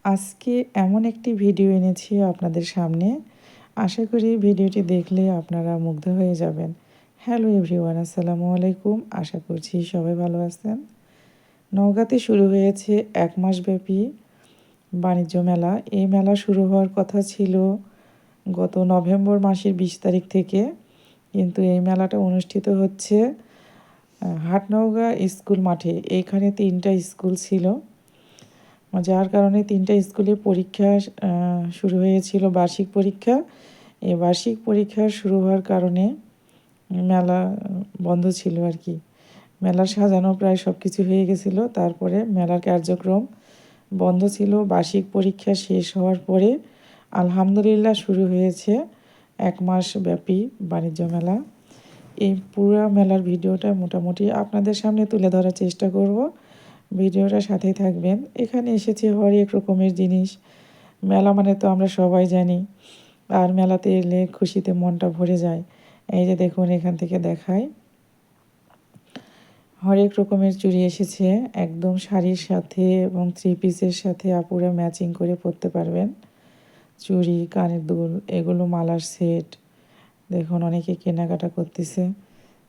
আজকে এমন একটি ভিডিও এনেছি আপনাদের সামনে। আশা করি ভিডিওটি দেখলে আপনারা মুগ্ধ হয়ে যাবেন। হ্যালো এভরিওয়ান, আসসালামু আলাইকুম। আশা করছি সবাই ভালো আছেন। নওগাঁতে শুরু হয়েছে 1 মাসব্যাপী বাণিজ্য মেলা। এই মেলা শুরু হওয়ার কথা ছিল গত নভেম্বর মাসের 20 তারিখ থেকে, কিন্তু এই মেলাটা অনুষ্ঠিত হচ্ছে হাটনওগাঁ স্কুল মাঠে। এইখানে 3টা স্কুল ছিল, যার কারণে 3টা স্কুলে পরীক্ষা শুরু হয়েছিল, বার্ষিক পরীক্ষা। এই বার্ষিক পরীক্ষা শুরু হওয়ার কারণে মেলা বন্ধ ছিল আর কি। মেলার সাজানো প্রায় সব কিছু হয়ে গেছিলো, তারপরে মেলার কার্যক্রম বন্ধ ছিল। বার্ষিক পরীক্ষা শেষ হওয়ার পরে আলহামদুলিল্লাহ শুরু হয়েছে 1 মাস ব্যাপী বাণিজ্য মেলা। এই পুরো মেলার ভিডিওটা মোটামুটি আপনাদের সামনে তুলে ধরার চেষ্টা করব। ভিডিওটা সাথেই থাকবেন। এখানে এসেছে হরেক রকমের জিনিস। মেলা মানে তো আমরা সবাই জানি, আর মেলাতে এলে খুশিতে মনটা ভরে যায়। এই যে দেখুন, এখান থেকে দেখায় হরেক রকমের চুড়ি এসেছে, একদম শাড়ির সাথে এবং 3 পিসের সাথে আপুরা ম্যাচিং করে পরতে পারবেন। চুড়ি, কানের দুল, এগুলো মালার সেট। দেখুন অনেকে কেনাকাটা করতেছে।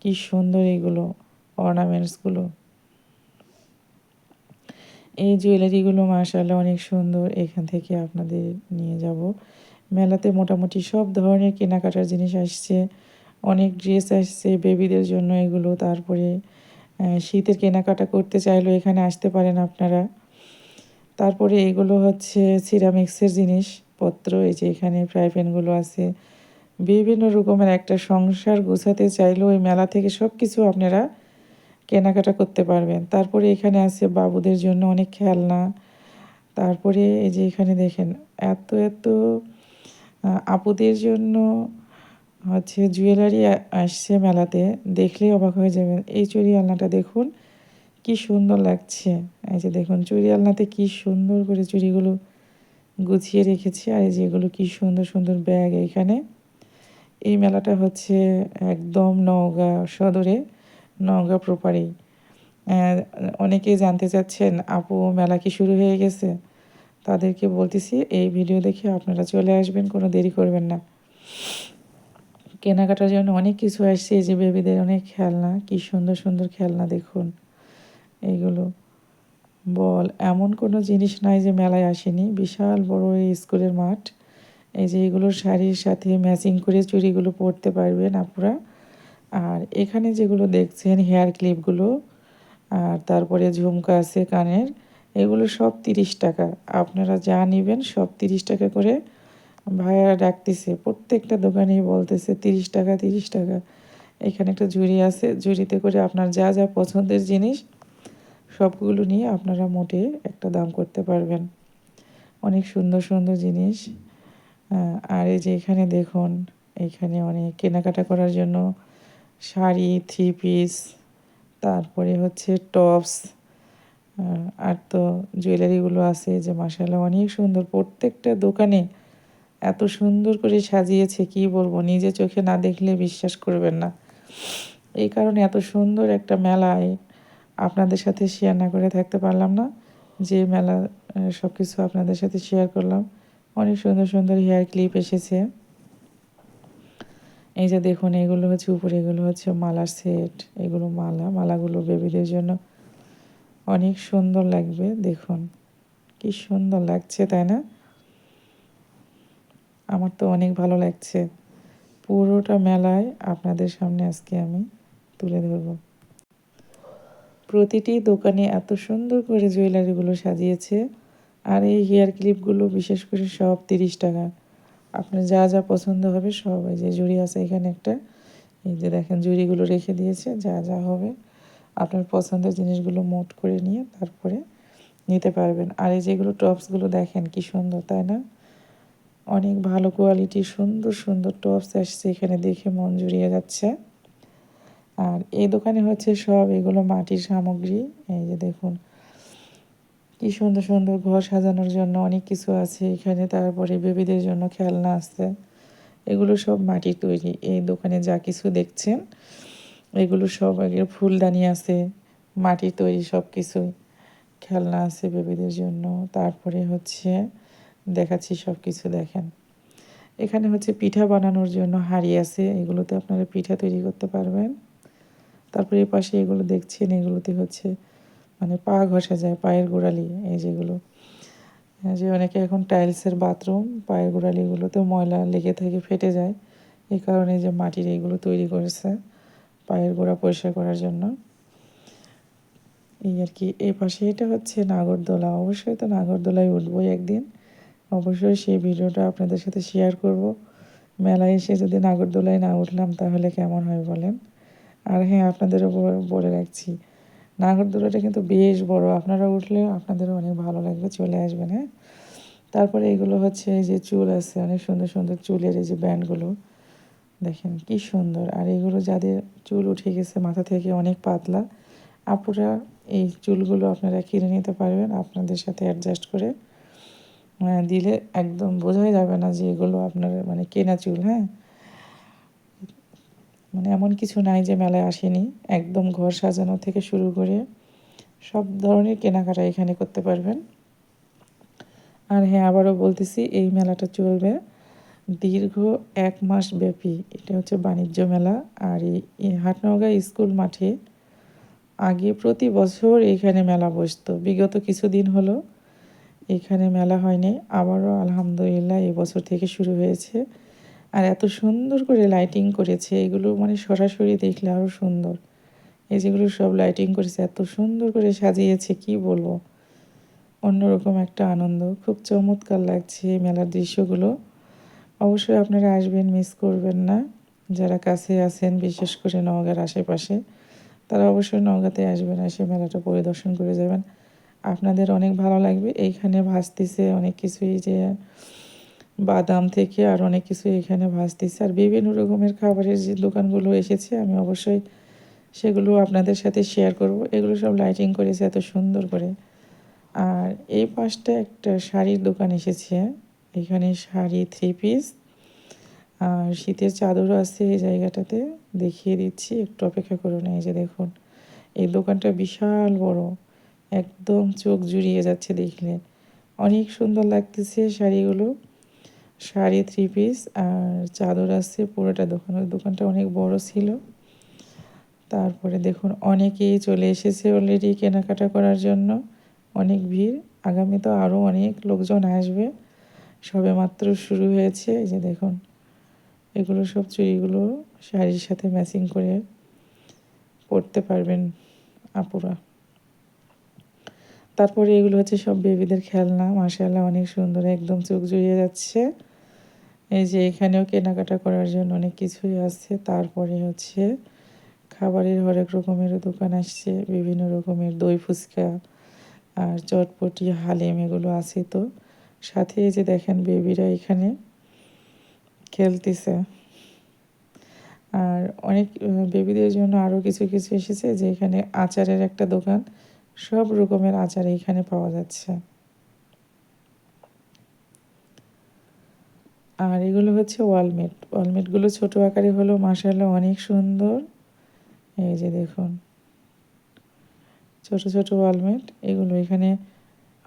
কি সুন্দর এগুলো অর্নামেন্টসগুলো। এই জুয়েলারিগুলো মাশাআল্লাহ অনেক সুন্দর। এখান থেকে আপনাদের নিয়ে যাব। মেলাতে মোটামুটি সব ধরনের কেনাকাটার জিনিস আসছে। অনেক ড্রেস আসছে বেবিদের জন্য এগুলো। তারপরে শীতের কেনাকাটা করতে চাইলেও এখানে আসতে পারেন আপনারা। তারপরে এগুলো হচ্ছে সিরামিক্সের জিনিসপত্র। এই যে এখানে ফ্রাই প্যানগুলো আছে। বিভিন্ন রকমের একটা সংসার গোছাতে চাইলেও এই মেলা থেকে সব কিছু আপনারা কেনাকাটা করতে পারবেন। তারপরে এখানে আছে বাবুদের জন্য অনেক খেলনা। তারপরে এই যে এখানে দেখেন এত এত আপুদের জন্য হচ্ছে জুয়েলারি আসছে মেলাতে, দেখলেই অবাক হয়ে যাবেন। এই চুড়ি আলনাটা দেখুন কি সুন্দর লাগছে। এই যে দেখুন চুড়ি আলনাতে কি সুন্দর করে চুড়িগুলো গুছিয়ে রেখেছে। আর এই যেগুলো কি সুন্দর সুন্দর ব্যাগ। এইখানে এই মেলাটা হচ্ছে একদম নওগাঁ সদরে, নওগাঁ প্রপারেই। অনেকেই জানতে চাচ্ছেন আপু মেলা কি শুরু হয়ে গেছে? তাদেরকে বলতেছি এই ভিডিও দেখে আপনারা চলে আসবেন, কোনো দেরি করবেন না। কেনাকাটার জন্য অনেক কিছু আসছে। এই যে বেবিদের অনেক খেলনা, কি সুন্দর সুন্দর খেলনা দেখুন। এইগুলো বল, এমন কোনো জিনিস নাই যে মেলায় আসেনি। বিশাল বড় এই স্কুলের মাঠ। এই যে এগুলো শাড়ির সাথে ম্যাচিং করে চুড়িগুলো পরতে পারবেন আপুরা। আর এখানে যেগুলো দেখছেন হেয়ার ক্লিপগুলো, আর তারপরে ঝুমকা আছে কানের, এগুলো সব 30 টাকা। আপনারা যা নেবেন সব 30 টাকা করে ভাইয়ারা ডাকতেছে। প্রত্যেকটা দোকানেই বলতেছে 30 টাকা 30 টাকা। এখানে একটা ঝুড়ি আছে, ঝুড়িতে করে আপনার যা যা পছন্দের জিনিস সবগুলো নিয়ে আপনারা মোটে একটা দাম করতে পারবেন। অনেক সুন্দর সুন্দর জিনিস। আর এই যে এখানে দেখুন, এখানে অনেক কেনাকাটা করার জন্য শাড়ি, 3 পিস, তারপরে হচ্ছে টপস, আর তো জুয়েলারিগুলো আছে যে মাশাআল্লাহ অনেক সুন্দর। প্রত্যেকটা দোকানে এত সুন্দর করে সাজিয়েছে, কি বলবো, নিজে চোখে না দেখলে বিশ্বাস করবেন না। এই কারণে এত সুন্দর একটা মেলায় আপনাদের সাথে শেয়ার না করে থাকতে পারলাম না। যে মেলা সব কিছু আপনাদের সাথে শেয়ার করলাম। অনেক সুন্দর সুন্দর হেয়ার ক্লিপ এসেছে। এই যে দেখুন এগুলো হচ্ছে উপরে, এগুলো হচ্ছে মালার সেট। এগুলো মালাগুলো বেবিদের জন্য অনেক সুন্দর লাগবে। দেখুন কি সুন্দর লাগছে, তাই না? আমার তো অনেক ভালো লাগছে। পুরোটা মেলায় আপনাদের সামনে আজকে আমি তুলে ধরব। প্রতিটি দোকানে এত সুন্দর করে জুয়েলারিগুলো সাজিয়েছে। আর এই হেয়ার ক্লিপগুলো বিশেষ করে সব 30 টাকা। আপনার যা যা পছন্দ হবে সব। এই যে জুড়ি আছে এখানে একটা, এই যে দেখেন জুড়িগুলো রেখে দিয়েছে। যা যা হবে আপনার পছন্দের জিনিসগুলো মোট করে নিয়ে তারপরে নিতে পারবেন। আর এই যেগুলো টপসগুলো দেখেন কি সুন্দর, তাই না? অনেক ভালো কোয়ালিটির সুন্দর সুন্দর টপস আসছে, এখানে দেখে মন জুড়িয়ে যাচ্ছে। আর এই দোকানে হচ্ছে সব এগুলো মাটির সামগ্রী। এই যে দেখুন কি সুন্দর সুন্দর ঘর সাজানোর জন্য অনেক কিছু আছে এখানে। তারপরে বেবিদের জন্য খেলনা আছে, এগুলো সব মাটির তৈরি। এই দোকানে যা কিছু দেখছেন এগুলো সব, ফুলদানি আছে, মাটির তৈরি সব কিছুই। খেলনা আছে বেবিদের জন্য। তারপরে হচ্ছে দেখাচ্ছি সব কিছু দেখেন। এখানে হচ্ছে পিঠা বানানোর জন্য হাঁড়ি আছে, এগুলোতে আপনারা পিঠা তৈরি করতে পারবেন। তারপরে এই পাশে এগুলো দেখছেন, এগুলোতে হচ্ছে মানে পা ঘষা যায়, পায়ের গোড়ালি, এই যেগুলো যে অনেকে এখন টাইলসের বাথরুম পায়ের গোড়ালিগুলোতেও ময়লা লেগে থেকে ফেটে যায়, এই কারণে যে মাটির এইগুলো তৈরি করেছে পায়ের গোড়া পরিষ্কার করার জন্য। এই আর কি। এই পাশে এটা হচ্ছে নাগরদোলা, অবশ্যই তো নাগরদোলায় উঠবোই একদিন, অবশ্যই সেই ভিডিওটা আপনাদের সাথে শেয়ার করব। মেলায় এসে যদি নাগরদোলায় না উঠলাম তাহলে কেমন হয় বলেন। আর হ্যাঁ, আপনাদেরও বলে রাখছি, নাগরদোলাটা কিন্তু বেশ বড়, আপনারা উঠলে আপনাদেরও অনেক ভালো লাগবে, চলে আসবেন। হ্যাঁ, তারপরে এগুলো হচ্ছে এই যে চুল আছে, অনেক সুন্দর সুন্দর চুলের এই যে ব্যান্ডগুলো দেখেন কি সুন্দর। আর এগুলো যাদের চুল উঠে গেছে মাথা থেকে অনেক পাতলা, আপুরা এই চুলগুলো আপনারা কিনে নিতে পারবেন আপনাদের সাথে অ্যাডজাস্ট করে দিলে একদম বোঝাই যাবে না যে এগুলো আপনার মানে কেনা চুল। হ্যাঁ, মানে এমন কিছু নাই যে মেলায় আসেনি, একদম ঘর সাজানো থেকে শুরু করে সব ধরনের কেনাকাটা এখানে করতে পারবেন। আর হ্যাঁ, আবারও বলতেছি, এই মেলাটা চলবে দীর্ঘ 1 মাস ব্যাপী। এটা হচ্ছে বাণিজ্য মেলা। আর এই হাটনগা স্কুল মাঠে আগে প্রতি বছর এখানে মেলা বসতো, বিগত কিছুদিন হলো এখানে মেলা হয়নি, আবারও আলহামদুলিল্লাহ এবছর থেকে শুরু হয়েছে। আর এত সুন্দর করে লাইটিং করেছে, এগুলো মানে সরাসরি দেখলে আরও সুন্দর। এই যেগুলো সব লাইটিং করেছে, এত সুন্দর করে সাজিয়েছে কি বলবো, অন্যরকম একটা আনন্দ, খুব চমৎকার লাগছে এই মেলার দৃশ্যগুলো। অবশ্যই আপনারা আসবেন, মিস করবেন না। যারা কাছে আছেন, বিশেষ করে নওগাঁর আশেপাশে, তারা অবশ্যই নওগাঁতে আসবেন, এসে মেলাটা পরিদর্শন করে যাবেন, আপনাদের অনেক ভালো লাগবে। এইখানে ভাজতেছে অনেক কিছুই, যে বাদাম থেকে আর অনেক কিছু এখানে ভাজতেছে, আর বিভিন্ন রকমের খাবারের যে দোকানগুলো এসেছে আমি অবশ্যই সেগুলো আপনাদের সাথে শেয়ার করব। এগুলো সব লাইটিং করেছে এত সুন্দর করে। আর এই পাশটা একটা শাড়ির দোকান এসেছে, এখানে শাড়ি, 3 পিস আর শীতের চাদরও আছে এই জায়গাটাতে, দেখিয়ে দিচ্ছি, একটু অপেক্ষা করুন। এই যে দেখুন, এই দোকানটা বিশাল বড়, একদম চোখ জুড়িয়ে যাচ্ছে দেখলে, অনেক সুন্দর লাগতেছে শাড়িগুলো। শাড়ি, 3 পিস আর চাদর আছে পুরোটা দোকান, ওই দোকানটা অনেক বড় ছিল। তারপরে দেখুন অনেকেই চলে এসেছে অলরেডি কেনাকাটা করার জন্য, অনেক ভিড়, আগামী তো আরও অনেক লোকজন আসবে, সবে মাত্র শুরু হয়েছে। এই যে দেখুন, এগুলো সব চুড়িগুলো শাড়ির সাথে ম্যাচিং করে পরতে পারবেন আপুরা। তারপরে এগুলো হচ্ছে সব বেবিদের খেলনা, মাশাআল্লাহ অনেক সুন্দর, একদম চোখ জুড়িয়ে যাচ্ছে। এই যে এখানেও কেনাকাটা করার জন্য অনেক কিছুই আছে। তারপরে হচ্ছে খাবারের হরেক রকমেরও দোকান আসছে, বিভিন্ন রকমের দই ফুচকা আর চটপটি, হালিম, এগুলো আছে। তো সাথে এই যে দেখেন বেবিরা এখানে খেলতেছে। আর অনেক বেবিদের জন্য আরও কিছু কিছু এসেছে, যে এখানে আচারের একটা দোকান, সব রকমের আচার এখানে পাওয়া যাচ্ছে। আর এগুলো হচ্ছে ওয়ালমেট, ওয়ালমেটগুলো ছোটো আকারে হলো, মাশাআল্লাহ অনেক সুন্দর। এই যে দেখুন, ছোট ছোট ওয়ালমেট, এগুলো এখানে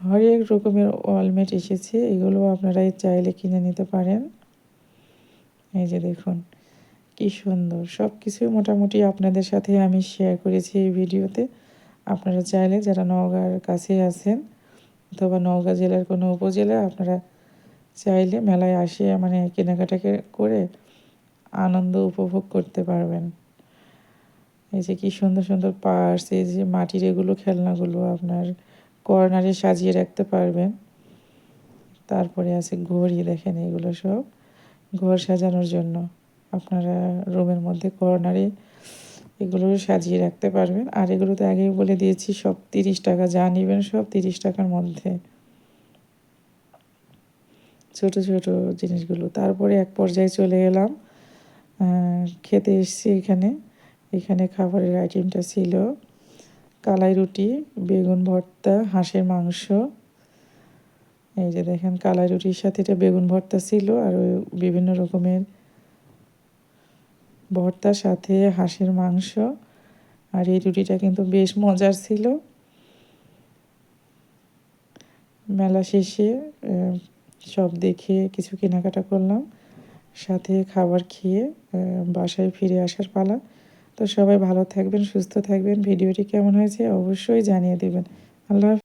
হরেক রকমের ওয়ালমেট এসেছে, এগুলো আপনারা চাইলে কিনে নিতে পারেন। এই যে দেখুন কি সুন্দর, সব কিছুই মোটামুটি আপনাদের সাথে আমি শেয়ার করেছি এই ভিডিওতে। আপনারা চাইলে যারা নওগাঁর কাছে আছেন অথবা নওগাঁ জেলার কোনো উপজেলা, আপনারা চাইলে মেলায় আসে মানে কেনাকাটাকে করে আনন্দ উপভোগ করতে পারবেন। এই যে কি সুন্দর সুন্দর পার্স, এই যে মাটির এগুলো খেলনাগুলো আপনার কর্নারে সাজিয়ে রাখতে পারবেন। তারপরে আছে ঘড়ি, দেখেন এগুলো সব ঘর সাজানোর জন্য, আপনারা রুমের মধ্যে কর্নারে এগুলো সাজিয়ে রাখতে পারবেন। আর এগুলো তো আগেই বলে দিয়েছি, সব 30 টাকা, যা নেবেন সব 30 টাকার মধ্যে, ছোট ছোট জিনিসগুলো। তারপরে এক পর্যায়ে চলে এলাম, খেতে এসেছি এখানে। এখানে খাবারের আইটেমটা ছিল কালাই রুটি, বেগুন ভর্তা, হাঁসের মাংস। এই যে দেখেন কালাই রুটির সাথে এটা বেগুন ভর্তা ছিল, আর ওই বিভিন্ন রকমের ভর্তার সাথে হাঁসের মাংস। আর এই রুটিটা কিন্তু বেশ মজার ছিল। মেলা শেষে সব দেখে কিছু কেনাকাটা করলাম, সাথে খাবার খেয়ে বাসায় ফিরে আসার পালা। তো সবাই ভালো থাকবেন, সুস্থ থাকবেন। ভিডিওটি কেমন হয়েছে অবশ্যই জানিয়ে দেবেন। আল্লাহ